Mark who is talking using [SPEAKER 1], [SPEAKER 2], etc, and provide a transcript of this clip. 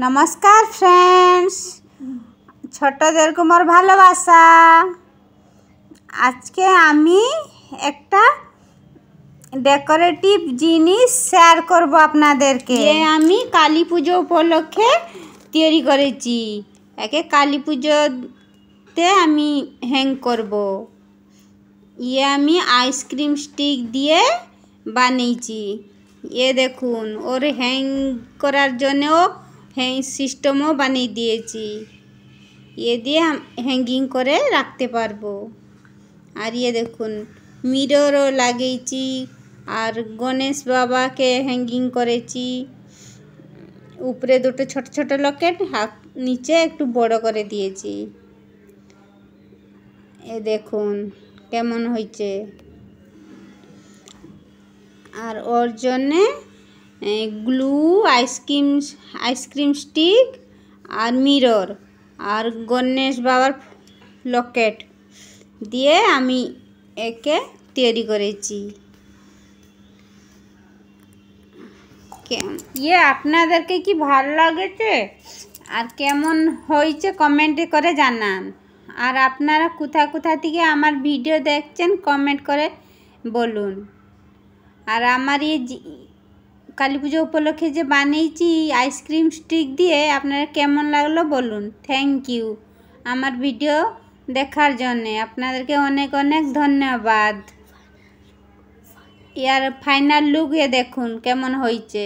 [SPEAKER 1] नमस्कार फ्रेंड्स छोटोदेर को मोर भालोबासा। आज के आमी एकटा डेकोरेटिव जिनिस शेयर करब आपनादेरके। ये आमी काली पुजो उपलक्षे तैयारी करेছি। एके काली पुजोते आमी हैंग करब। ये आमी आइसक्रीम स्टिक दिए बानिয়েছি। ये देखुन और हैंग करार जन्य हैंग सिस्टमও বানিয়ে দিয়েছি। ये दिए हम हैंगिंग करे रखते पारबो। और ये देखुन मिररও লাগিয়েছি और गणेश बाबा के हैंगिंग करेছি। ऊपरे दुটো ছোট ছোট लकेट हाथ नीचे একটু বড় করে দিয়েছি। ये দেখুন কেমন হয়েছে। और ওর জন্য ग्लू आइसक्रीम स्टिक और मिरर और गणेश बाबार लकेट दिए आमी एके तैयारी करेছি। ये आपनादेरके कि भालो लागेছে और केमन হয়েছে कमेंट करे জানান। और আপনারা কোথা কোথা থেকে আমার ভিডিও দেখছেন कमेंट করে বলুন। और আমার এই কালী পুজো উপলক্ষে যে বানিয়েছি আইসক্রিম স্টিক দিয়ে আপনারা কেমন লাগলো বলুন। থ্যাংক ইউ আমার ভিডিও দেখার জন্য। আপনাদেরকে অনেক অনেক ধন্যবাদ। ইয়ার ফাইনাল লুক এ দেখুন কেমন হয়েছে।